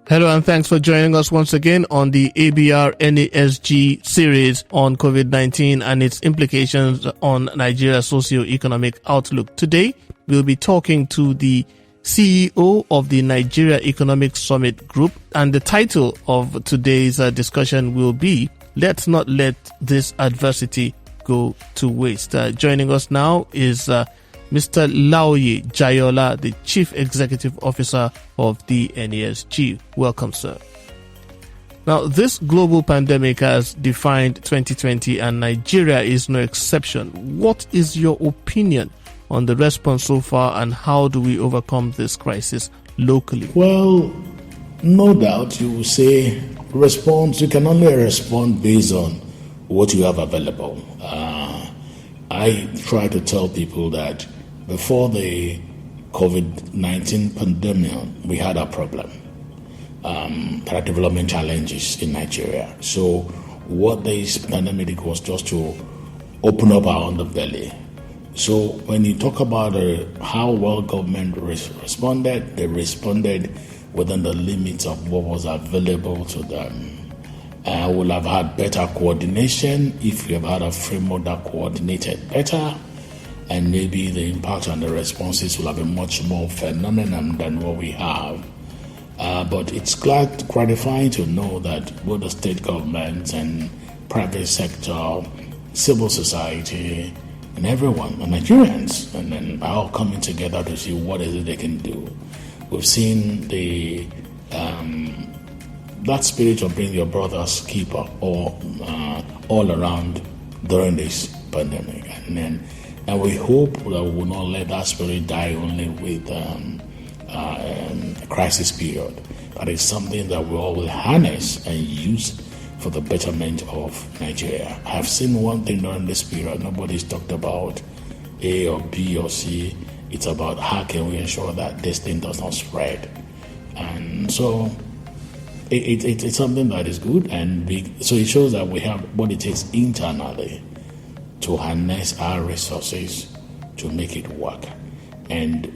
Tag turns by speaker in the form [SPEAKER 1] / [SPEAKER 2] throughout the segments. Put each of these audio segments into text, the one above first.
[SPEAKER 1] Hello and thanks for joining us once again on the ABR NASG series on COVID-19 and its implications on Nigeria's socio-economic outlook. Today, we'll be talking to the CEO of the Nigeria Economic Summit Group, and the title of today's discussion will be "Let's Not Let This Adversity Go to Waste." Joining us now is Mr. Laoye Jayola, the Chief Executive Officer of the NASG. Welcome, sir. Now, this global pandemic has defined 2020 and Nigeria is no exception. What is your opinion on the response so far and how do we overcome this crisis locally?
[SPEAKER 2] Well, no doubt you will say response. You can only respond based on what you have available. I try to tell people that before the COVID-19 pandemic, we had a problem. There are development challenges in Nigeria. So what this pandemic was just to open up our underbelly. So when you talk about how well government responded, they responded within the limits of what was available to them. We'll have had better coordination if we have had a framework that coordinated better. And maybe the impact on the responses will have been much more phenomenal than what we have. But it's gratifying to know that both the state governments and private sector, civil society, and everyone, and Nigerians, and then are all coming together to see what is it they can do. We've seen that spirit of being your brother's keeper all around during this pandemic. And we hope that we will not let that spirit die only with a crisis period. That is something that we all will harness and use for the betterment of Nigeria. I have seen one thing during this period. Nobody's talked about A or B or C. It's about how can we ensure that this thing does not spread. And so it's something that is good and big. So it shows that we have what it takes internally to harness our resources to make it work. And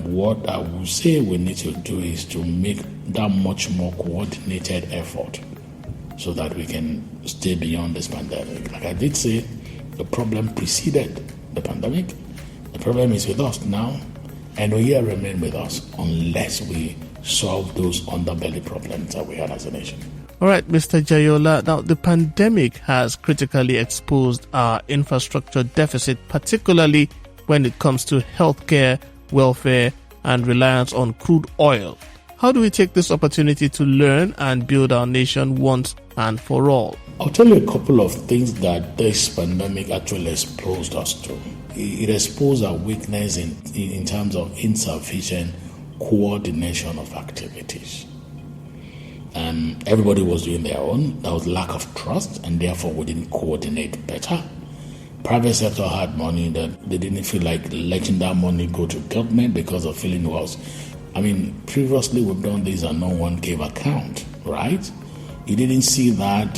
[SPEAKER 2] what I would say we need to do is to make that much more coordinated effort so that we can stay beyond this pandemic. Like I did say, the problem preceded the pandemic. The problem is with us now, and will here remain with us unless we solve those underbelly problems that we had as a nation.
[SPEAKER 1] All right, Mr. Jayola. Now, the pandemic has critically exposed our infrastructure deficit, particularly when it comes to healthcare, welfare, and reliance on crude oil. How do we take this opportunity to learn and build our nation once and for all?
[SPEAKER 2] I'll tell you a couple of things that this pandemic actually exposed us to. It exposed our weakness in terms of insufficient coordination of activities. Everybody was doing their own. There was lack of trust, and therefore we didn't coordinate better. Private sector had money that they didn't feel like letting that money go to government because the feeling was, previously we've done this and no one gave account, right? You didn't see that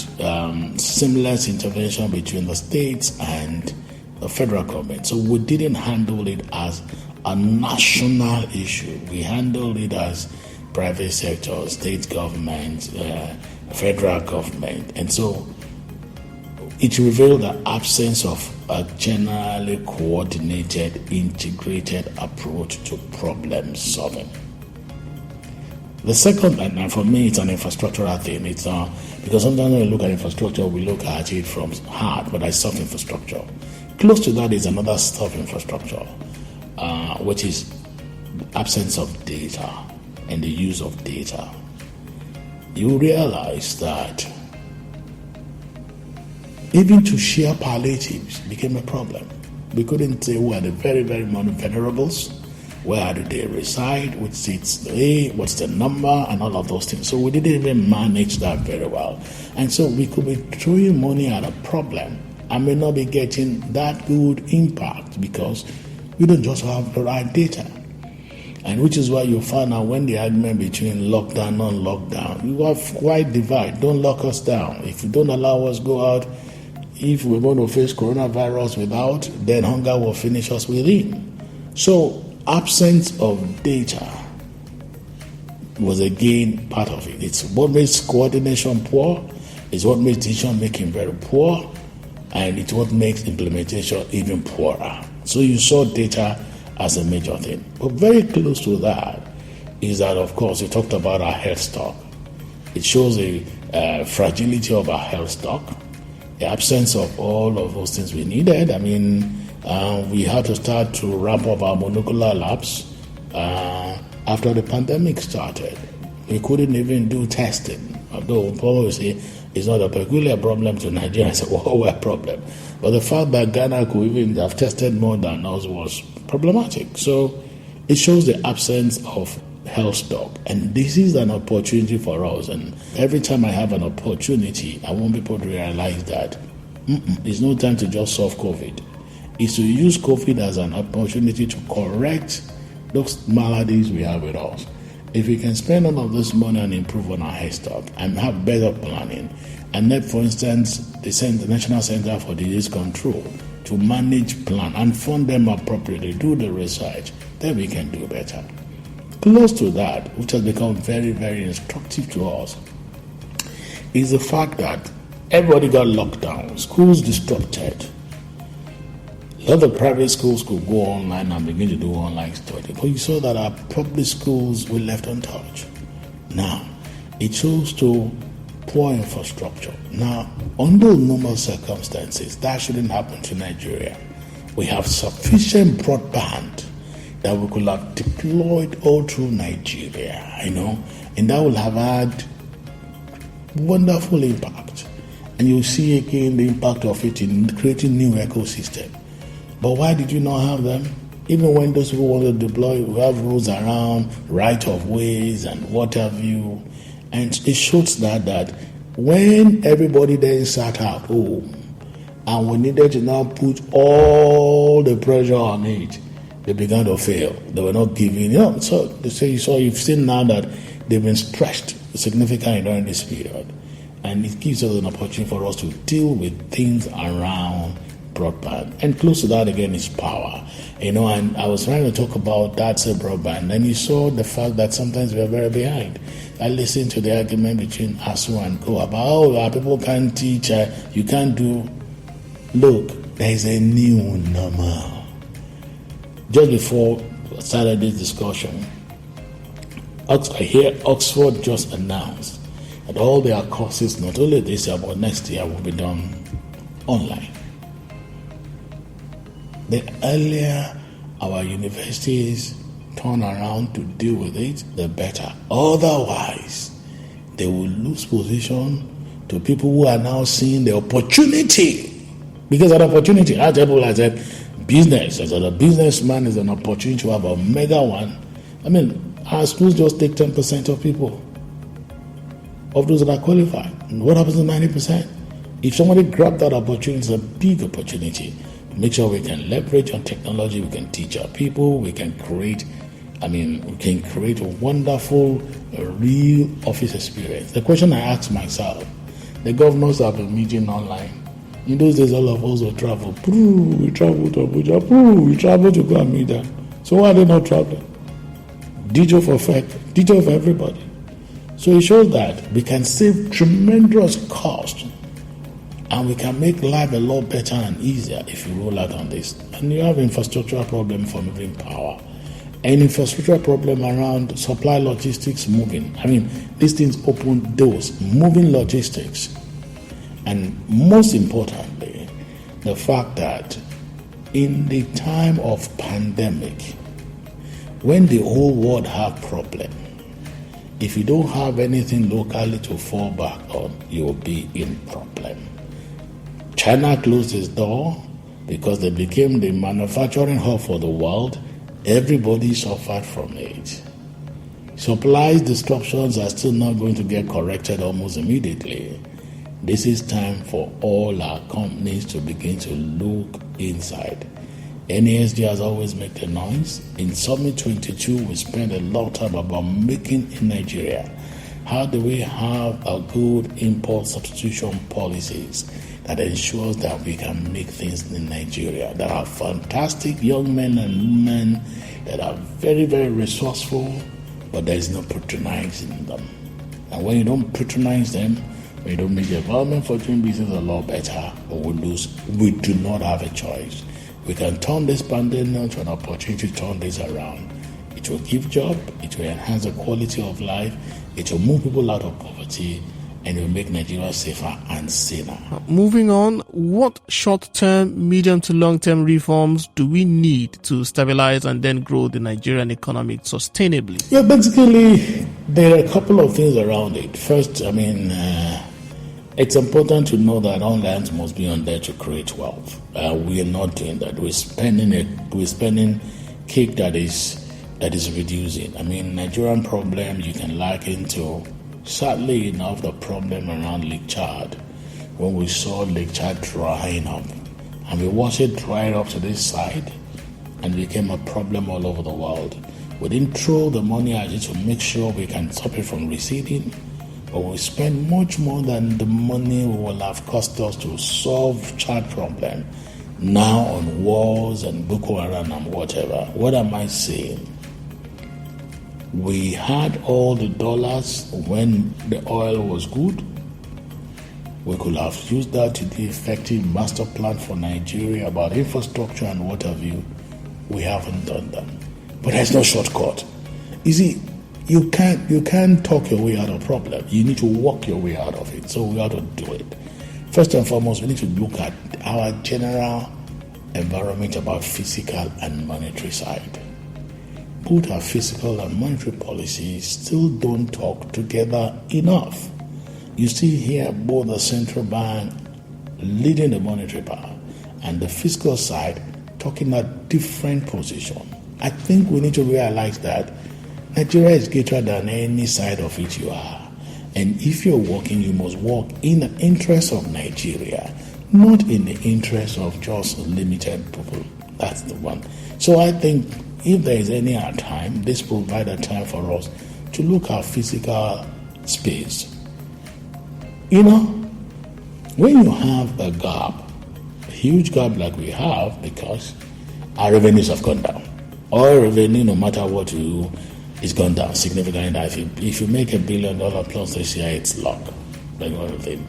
[SPEAKER 2] seamless intervention between the states and the federal government. So we didn't handle it as a national issue. We handled it as private sector, state government, federal government. And so it revealed the absence of a generally coordinated, integrated approach to problem solving. The second, and for me, it's an infrastructural thing. It's because sometimes when we look at infrastructure, we look at it from hard, but it's soft infrastructure. Close to that is another soft infrastructure, which is the absence of data and the use of data. You realize that even to share palliatives became a problem. We couldn't say who are the very, very vulnerables, where do they reside, which seats they, what's the number, and all of those things. So we didn't even manage that very well. And so we could be throwing money at a problem and may not be getting that good impact because we don't just have the right data. And which is why you find out when the argument between lockdown and non-lockdown, you have quite divide. Don't lock us down. If you don't allow us go out, if we're going to face coronavirus without, then hunger will finish us within. So absence of data was again part of it. It's what makes coordination poor, it's what makes decision making very poor, and it's what makes implementation even poorer. So you saw data as a major thing. But very close to that is that, of course, you talked about our health stock. It shows the fragility of our health stock, the absence of all of those things we needed. I mean, we had to start to ramp up our molecular labs after the pandemic started. We couldn't even do testing, although probably say it's not a peculiar problem to Nigeria, it's a worldwide problem. But the fact that Ghana could even have tested more than us was problematic. So it shows the absence of health stock. And this is an opportunity for us. And every time I have an opportunity, I want people to realize that it's no time to just solve COVID. It's to use COVID as an opportunity to correct those maladies we have with us. If we can spend all of this money and improve on our health stock and have better planning, and let, for instance, the National Center for Disease Control to manage, plan, and fund them appropriately, do the research, then we can do better. Close to that, which has become very, very instructive to us, is the fact that everybody got locked down, schools disrupted. A lot of private schools could go online and begin to do online study, but you saw that our public schools were left untouched. Now, it chose to poor infrastructure. Now, under normal circumstances, that shouldn't happen to Nigeria. We have sufficient broadband that we could have deployed all through Nigeria, and that will have had wonderful impact. And you'll see again the impact of it in creating new ecosystem. But why did you not have them? Even when those people want to deploy, we have rules around right of ways and what have you. And it shows that when everybody then sat at home and we needed to now put all the pressure on it, they began to fail. They were not giving, So they say, you've seen now that they've been stretched significantly during this period. And it gives us an opportunity for us to deal with things around broadband. And close to that again is power. And I was trying to talk about that broadband, and you saw the fact that sometimes we are very behind. I listened to the argument between ASU and Co about people can't teach, you can't do. Look, there is a new normal. Just before I started this discussion, I hear Oxford just announced that all their courses, not only this year but next year, will be done online. The earlier our universities turn around to deal with it, the better. Otherwise, they will lose position to people who are now seeing the opportunity. Because an opportunity, as people have said, business, as a businessman is an opportunity to have a mega one. I mean, our schools just take 10% of people, of those that are qualified. And what happens to 90%? If somebody grabs that opportunity, it's a big opportunity. Make sure we can leverage on technology, we can teach our people, we can create a wonderful, real office experience. The question I ask myself, the governors have been meeting online. In those days, all of us would travel. We travel to Abuja. We travel to go and meet them. So why are they not traveling? Digital for everybody. So it shows that we can save tremendous cost, and we can make life a lot better and easier if you roll out on this. And you have infrastructural problem for moving power, and infrastructural problem around supply logistics moving. These things open doors, moving logistics. And most importantly, the fact that in the time of pandemic, when the whole world have problem, if you don't have anything locally to fall back on, you will be in problem. China closed its door because they became the manufacturing hub for the world. Everybody suffered from it. Supply disruptions are still not going to get corrected almost immediately. This is time for all our companies to begin to look inside. NASD has always made the noise. In Summit 22, we spent a lot of time about making in Nigeria. How do we have a good import substitution policies that ensures that we can make things in Nigeria? There are fantastic young men and women that are very, very resourceful, but there is no patronizing them. And when you don't patronize them, when you don't make the environment for doing business a lot better, or we do not have a choice. We can turn this pandemic into an opportunity to turn this around. It will give job, it will enhance the quality of life, it will move people out of poverty, and it will make Nigeria safer and saner.
[SPEAKER 1] Moving on, what short-term, medium to long-term reforms do we need to stabilize and then grow the Nigerian economy sustainably?
[SPEAKER 2] Yeah, basically, there are a couple of things around it. First, it's important to know that all hands must be on there to create wealth. We are not doing that. We're spending cake that is reducing. Nigerian problems you can liken to, sadly enough, the problem around Lake Chad. When we saw Lake Chad drying up, and we watched it dry up to this side, and it became a problem all over the world. We didn't throw the money at it to make sure we can stop it from receding, but we spent much more than the money will have cost us to solve Chad problem now on wars and Boko Haram and whatever. What am I saying? We had all the dollars when the oil was good. We could have used that to do effective master plan for Nigeria about infrastructure and what have you. We haven't done that. But there's no shortcut. You see, you can't talk your way out of a problem. You need to walk your way out of it. So we ought to do it. First and foremost, we need to look at our general environment about physical and monetary side. Both our fiscal and monetary policies still don't talk together enough. You see here both the central bank leading the monetary power and the fiscal side talking a different position. I think we need to realize that Nigeria is greater than any side of it you are. And if you're working, you must work in the interest of Nigeria, not in the interest of just limited people. That's the one. So I think if there is any time, this provides a time for us to look at physical space. When you have a gap, a huge gap like we have, because our revenues have gone down. Oil revenue, no matter what you do, is gone down significantly. If you make $1 billion plus this year, it's luck. Like one of them.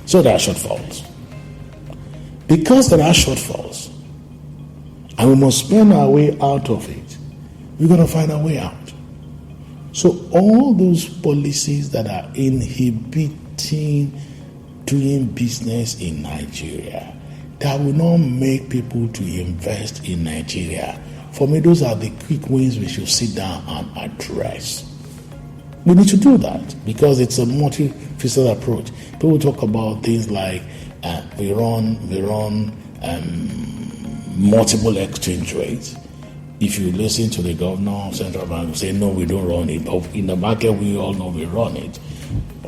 [SPEAKER 2] So there are shortfalls. Because there are shortfalls, and we must spend our way out of it, we're going to find a way out. So all those policies that are inhibiting doing business in Nigeria, that will not make people to invest in Nigeria, for me, those are the quick wins we should sit down and address. We need to do that because it's a multi-faceted approach. People talk about things like we run multiple exchange rates. If you listen to the governor of central bank say, no, we don't run it. But in the market, we all know we run it.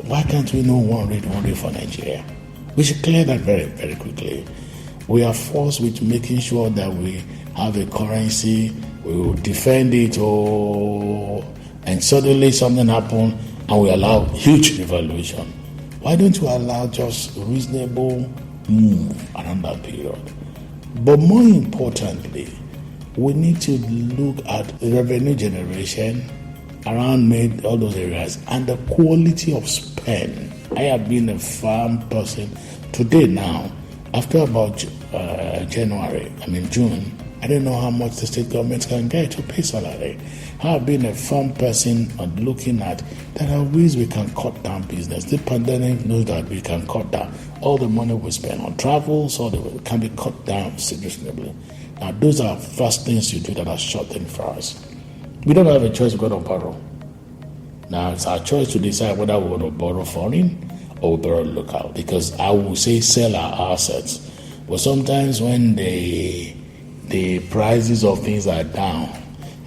[SPEAKER 2] Why can't we know one rate for Nigeria? We should clear that very, very quickly. We are forced with making sure that we have a currency, we will defend it, and suddenly something happens and we allow huge devaluation. Why don't you allow just reasonable move around that period? But more importantly, we need to look at revenue generation around all those areas and the quality of spend. I have been a firm person today now, after about June, I don't know how much the state government can get to pay salary. I have been a firm person on looking at there are ways we can cut down business. The pandemic knows that we can cut down. All the money we spend on travel, can be cut down significantly. Now, those are first things you do that are short things for us. We don't have a choice, we're going to borrow. Now, it's our choice to decide whether we want to borrow foreign or borrow local. Because I will say sell our assets. But sometimes when the prices of things are down,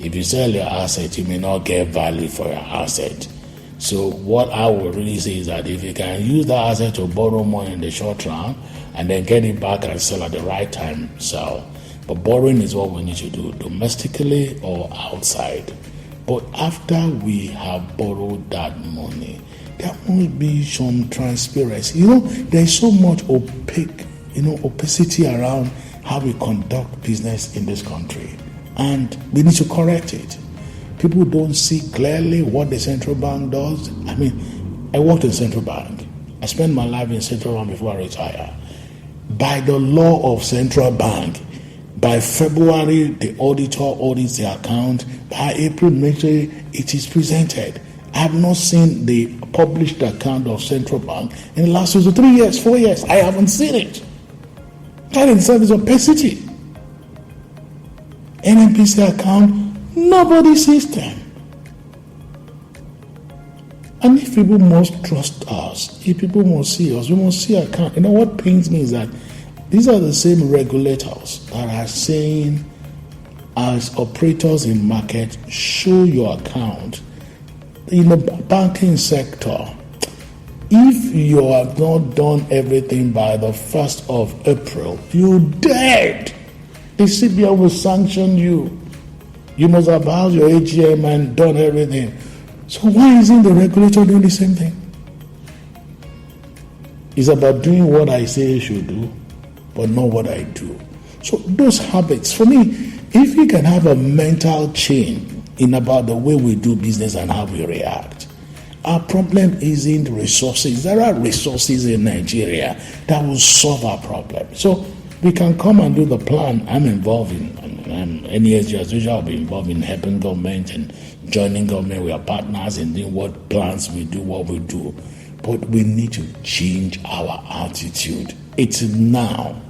[SPEAKER 2] if you sell your asset, you may not get value for your asset. So what I would really say is that if you can use that asset to borrow money in the short run and then get it back and sell at the right time, sell. But borrowing is what we need to do, domestically or outside. But after we have borrowed that money, there must be some transparency. There's so much opacity around how we conduct business in this country. And we need to correct it. People don't see clearly what the central bank does. I mean, I worked in central bank. I spent my life in central bank before I retire. By the law of central bank, by February, the auditor audits the account. By April, May, it is presented. I have not seen the published account of central bank in the last 2 to 3 years, 4 years. I haven't seen it. That in service of opacity. NNPC account, nobody sees them. And if people must trust us, if people must see us, we must see account. You know what pains me is that these are the same regulators that are saying, as operators in market, show your account. In the banking sector, if you have not done everything by the 1st of April, you're dead. The CBN will sanction you. You must have held your AGM and done everything. So why isn't the regulator doing the same thing? It's about doing what I say I should do, but not what I do. So those habits, for me, if we can have a mental change in about the way we do business and how we react, our problem isn't resources. There are resources in Nigeria that will solve our problem. So we can come and do the plan. I'm involved in NESG as usual. I'll be involved in helping government and joining government. We are partners in doing what plans we do, what we do. But we need to change our attitude. It's now.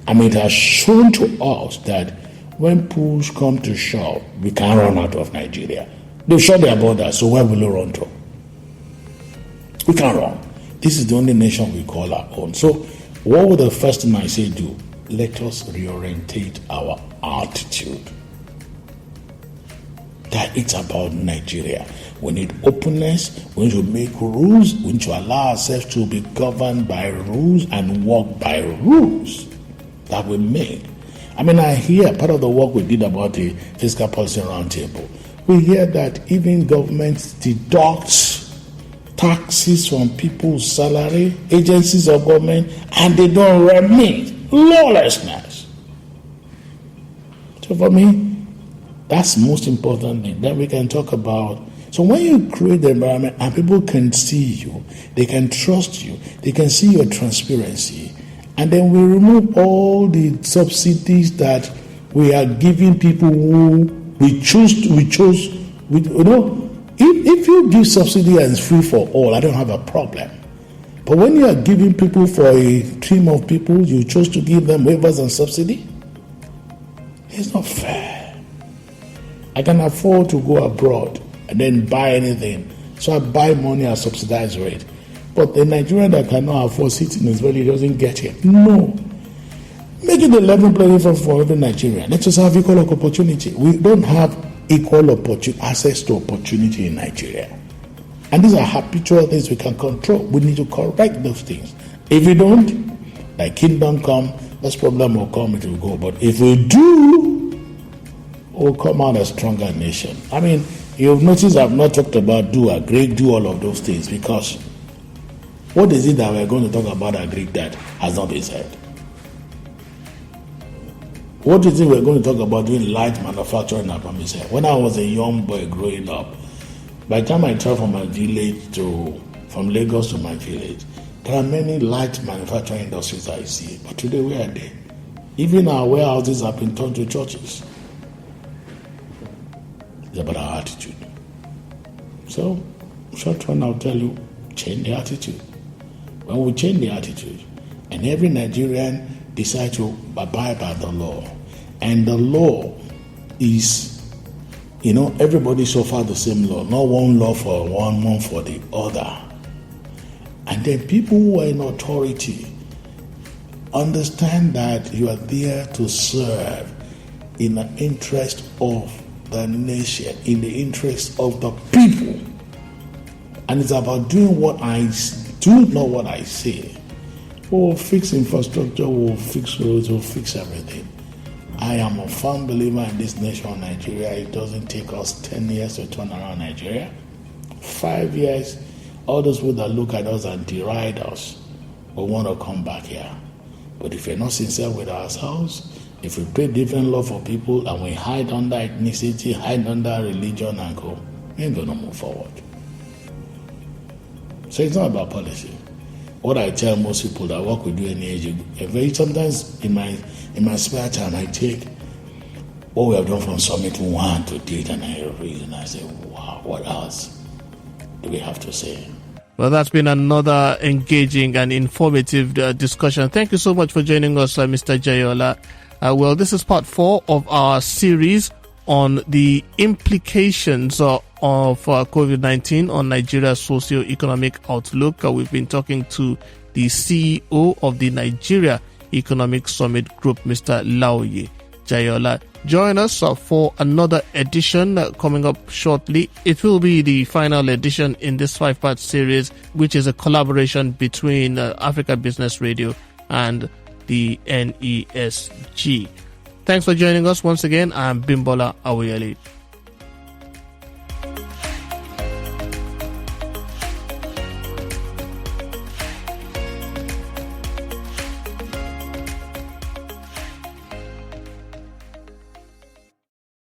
[SPEAKER 2] I mean, it has shown to us that when push come to shove, we can't run out of Nigeria. They've shut their borders, so where will we run to? We can't run. This is the only nation we call our own. So what would the first thing I say do? Let us reorientate our attitude. That it's about Nigeria. We need openness. We need to make rules. We need to allow ourselves to be governed by rules and work by rules that we make. I mean, I hear part of the work we did about the fiscal policy roundtable. We hear that even government deducts taxes from people's salary, agencies of government, and they don't remit. Lawlessness. So for me, that's the most important thing. Then we can talk about. So when you create the environment and people can see you, they can trust you, they can see your transparency, and then we remove all the subsidies that we are giving people who we chose. If you give subsidy and it's free for all, I don't have a problem. But when you are giving people for a team of people, you chose to give them waivers and subsidy, it's not fair. I can afford to go abroad and then buy anything. So I buy money at subsidized rate. But the Nigerian that cannot afford sitting in his belly doesn't get it. No. Make it a level playing field for every Nigerian. Let's just have equal opportunity. We don't have equal access to opportunity in Nigeria. And these are habitual things we can control. We need to correct those things. If we don't, like kingdom come, this problem will come, it will go. But if we do, we'll come out a stronger nation. I mean, you've noticed I've not talked about do all of those things, because what is it that we're going to talk about that has not been said? What is it we're going to talk about doing light manufacturing that has been said? When I was a young boy growing up, by the time I traveled from my village from Lagos to my village, there are many light manufacturing industries I see. But today, where are they? Even our warehouses have been turned to churches. It's about our attitude. So, short run, I'll tell you, change the attitude. When we change the attitude, and every Nigerian decides to abide by the law, and the law is, everybody suffer the same law, not one law for one, one for the other. And then people who are in authority understand that you are there to serve in the interest of the nation, in the interest of the people. And it's about doing what I do, not what I say. We'll fix infrastructure, we'll fix roads, we'll fix everything. I am a firm believer in this nation, Nigeria. It doesn't take us 10 years to turn around Nigeria. 5 years, all those people that look at us and deride us will want to come back here. But if we're not sincere with ourselves If we create different law for people and we hide under ethnicity, hide under religion and go, we ain't gonna move forward. So it's not about policy. What I tell most people that work with you any age, sometimes in my spare time I take what we have done from Summit 1 to date and I read and I say, wow, what else do we have to say?
[SPEAKER 1] Well, that's been another engaging and informative discussion. Thank you so much for joining us, Mr. Jayola. Well, this is part 4 of our series on the implications of COVID-19 on Nigeria's socio-economic outlook. We've been talking to the CEO of the Nigeria Economic Summit Group, Mr. Laoye Jayola. Join us for another edition coming up shortly. It will be the final edition in this 5-part series, which is a collaboration between Africa Business Radio and the NESG. Thanks for joining us once again. I'm Bimbola Awoyele.